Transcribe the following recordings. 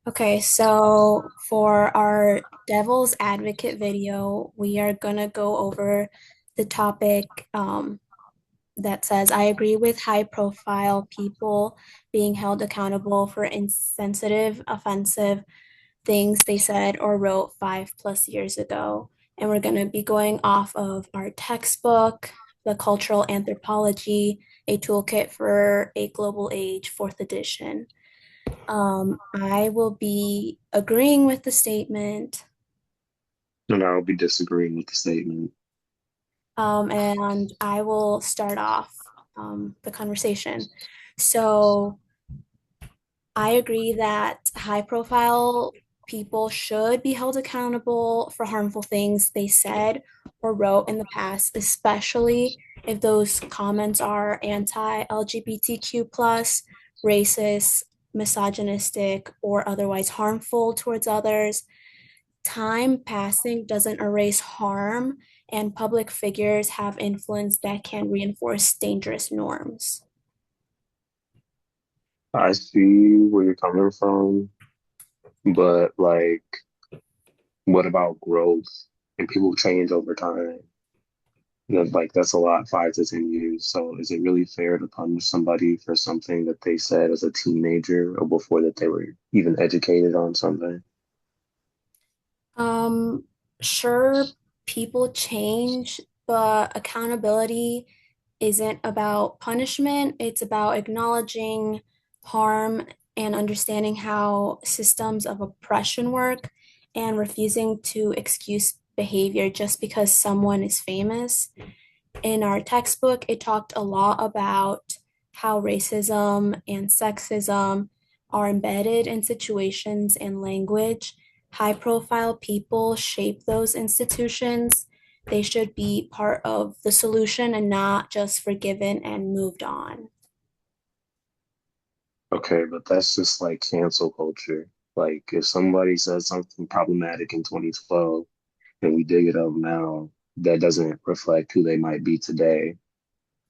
Okay, so for our Devil's Advocate video, we are gonna go over the topic that says, I agree with high-profile people being held accountable for insensitive, offensive things they said or wrote 5+ years ago. And we're gonna be going off of our textbook, The Cultural Anthropology, a Toolkit for a Global Age, fourth edition. I will be agreeing with the statement, And I'll be disagreeing with the statement. and I will start off the conversation. So, I agree that high-profile people should be held accountable for harmful things they said or wrote in the past, especially if those comments are anti-LGBTQ plus, racist, misogynistic, or otherwise harmful towards others. Time passing doesn't erase harm, and public figures have influence that can reinforce dangerous norms. I see where you're coming from, but like, what about growth? And people change over time. Like that's a lot, 5 to 10 years. So is it really fair to punish somebody for something that they said as a teenager or before that they were even educated on something? Um, sure, people change, but accountability isn't about punishment. It's about acknowledging harm and understanding how systems of oppression work and refusing to excuse behavior just because someone is famous. In our textbook, it talked a lot about how racism and sexism are embedded in situations and language. High profile people shape those institutions. They should be part of the solution and not just forgiven and moved on. Okay, but that's just like cancel culture. Like if somebody says something problematic in 2012 and we dig it up now, that doesn't reflect who they might be today.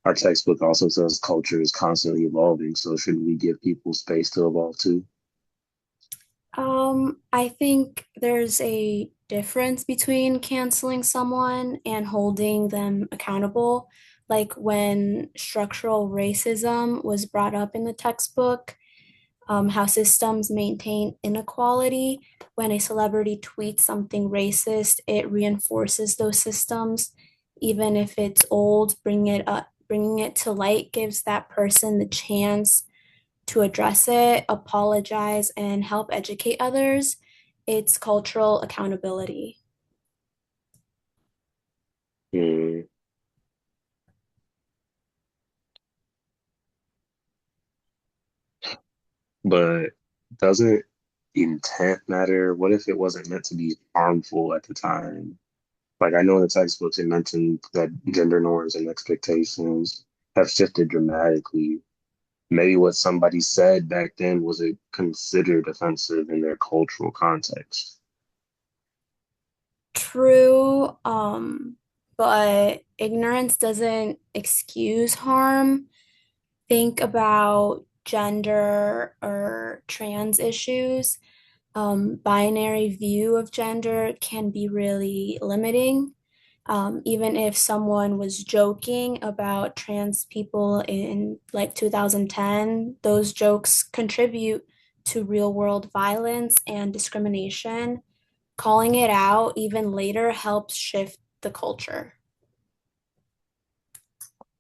Our textbook also says culture is constantly evolving, so shouldn't we give people space to evolve too? I think there's a difference between canceling someone and holding them accountable. Like when structural racism was brought up in the textbook, how systems maintain inequality. When a celebrity tweets something racist, it reinforces those systems. Even if it's old, bringing it to light gives that person the chance to address it, apologize, and help educate others. It's cultural accountability. Hmm. But doesn't intent matter? What if it wasn't meant to be harmful at the time? Like I know in the textbooks it mentioned that gender norms and expectations have shifted dramatically. Maybe what somebody said back then wasn't considered offensive in their cultural context. True, but ignorance doesn't excuse harm. Think about gender or trans issues. Binary view of gender can be really limiting. Even if someone was joking about trans people in like 2010, those jokes contribute to real world violence and discrimination. Calling it out even later helps shift the culture.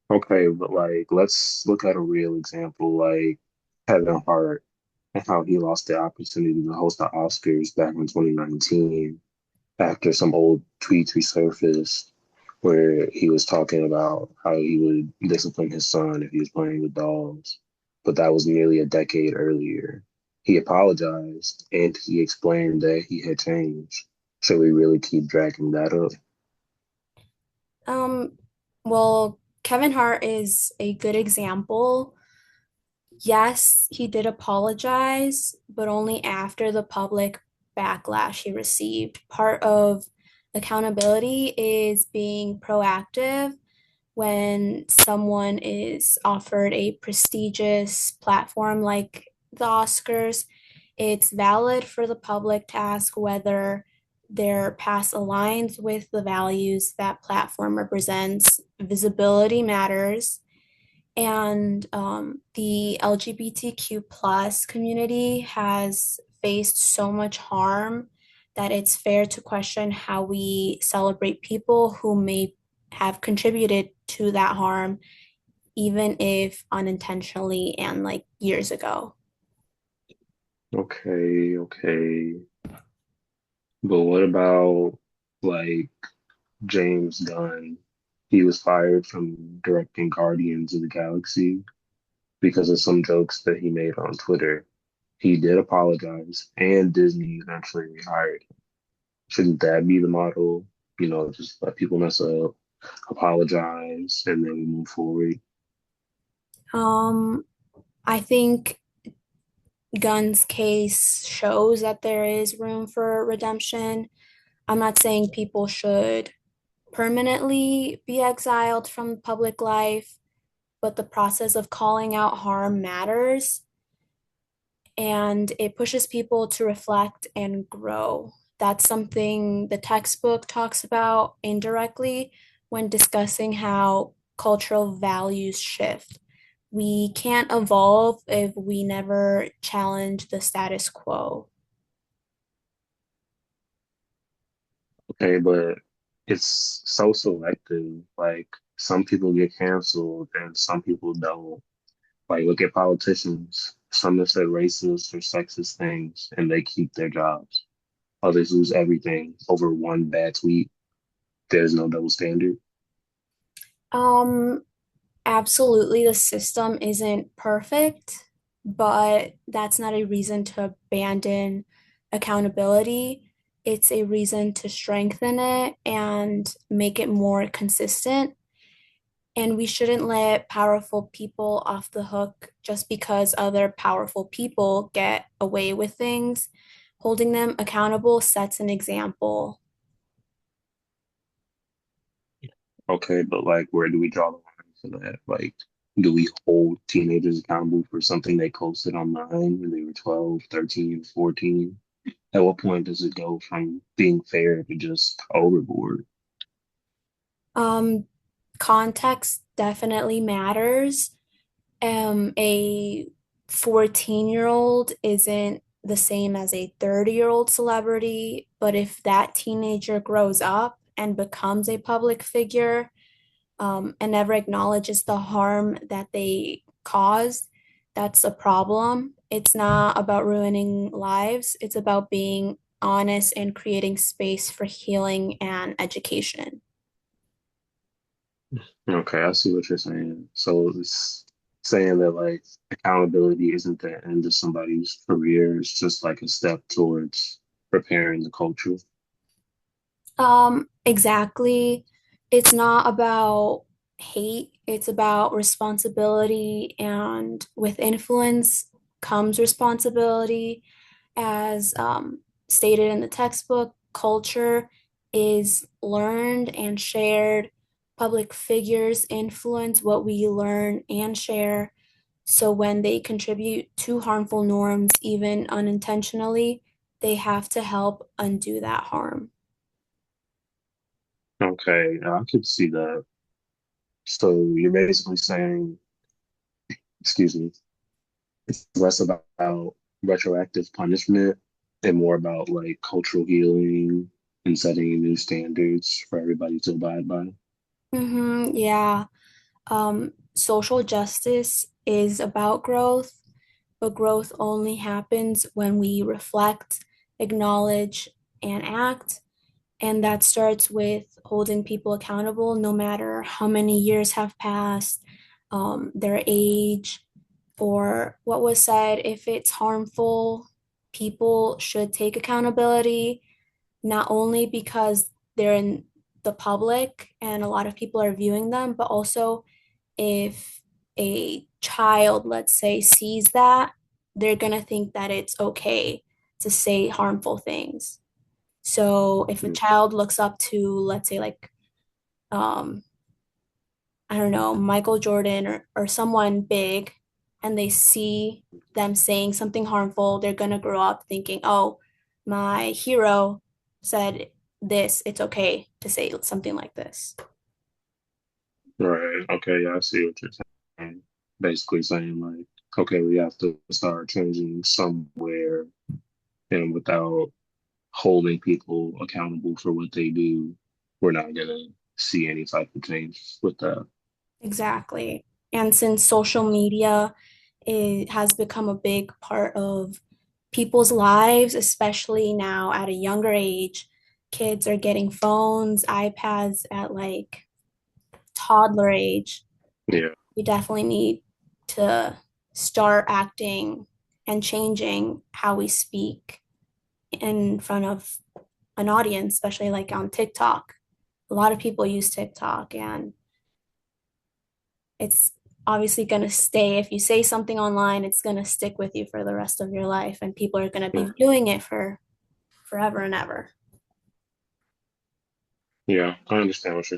Okay, but like let's look at a real example like Kevin Hart and how he lost the opportunity to host the Oscars back in 2019 after some old tweets resurfaced where he was talking about how he would discipline his son if he was playing with dolls. But that was nearly a decade earlier. He apologized and he explained that he had changed. Should we really keep dragging that up? Um, well, Kevin Hart is a good example. Yes, he did apologize, but only after the public backlash he received. Part of accountability is being proactive. when someone is offered a prestigious platform like the Oscars, it's valid for the public to ask whether their past aligns with the values that platform represents. Visibility matters. And the LGBTQ plus community has faced so much harm that it's fair to question how we celebrate people who may have contributed to that harm, even if unintentionally and like years ago. Okay, okay. But what about like James Gunn? He was fired from directing Guardians of the Galaxy because of some jokes that he made on Twitter. He did apologize, and Disney eventually rehired him. Shouldn't that be the model? You know, just let people mess up, apologize, and then we move forward. Um, I think Gunn's case shows that there is room for redemption. I'm not saying people should permanently be exiled from public life, but the process of calling out harm matters and it pushes people to reflect and grow. That's something the textbook talks about indirectly when discussing how cultural values shift. We can't evolve if we never challenge the status quo. Okay, but it's so selective. Like some people get canceled and some people don't. Like look at politicians. Some have said racist or sexist things and they keep their jobs. Others lose everything over one bad tweet. There's no double standard. Um, Absolutely, the system isn't perfect, but that's not a reason to abandon accountability. It's a reason to strengthen it and make it more consistent. And we shouldn't let powerful people off the hook just because other powerful people get away with things. Holding them accountable sets an example. Okay, but like where do we draw the line for that? Like, do we hold teenagers accountable for something they posted online when they were 12, 13, 14? At what point does it go from being fair to just overboard? Um, Context definitely matters. A 14-year-old isn't the same as a 30-year-old celebrity, but if that teenager grows up and becomes a public figure, and never acknowledges the harm that they caused, that's a problem. It's not about ruining lives, it's about being honest and creating space for healing and education. Okay, I see what you're saying. So it's saying that like accountability isn't the end of somebody's career, it's just like a step towards preparing the culture. Exactly. It's not about hate, it's about responsibility, and with influence comes responsibility. As stated in the textbook, culture is learned and shared. Public figures influence what we learn and share. So when they contribute to harmful norms, even unintentionally, they have to help undo that harm. Okay, I could see that. So you're basically saying, excuse me, it's less about retroactive punishment and more about like cultural healing and setting new standards for everybody to abide by. Yeah. Social justice is about growth, but growth only happens when we reflect, acknowledge, and act. And that starts with holding people accountable no matter how many years have passed, their age, or what was said. If it's harmful, people should take accountability, not only because they're in the public and a lot of people are viewing them, but also if a child, let's say, sees that, they're going to think that it's okay to say harmful things. So if a child looks up to, let's say, like um, I don't know, Michael Jordan or someone big, and they see them saying something harmful, they're gonna grow up thinking, oh, my hero said this, it's okay to say something like this. Right. Okay. Yeah, I see what you're saying. Basically saying like, okay, we have to start changing somewhere, and without holding people accountable for what they do, we're not gonna see any type of change with that. Exactly. And since social media has become a big part of people's lives, especially now at a younger age, kids are getting phones, iPads at like toddler age. Yeah. We definitely need to start acting and changing how we speak in front of an audience, especially like on TikTok. A lot of people use TikTok, and it's obviously going to stay. If you say something online, it's going to stick with you for the rest of your life, and people are going to be doing it for forever and ever. Yeah, I understand what you're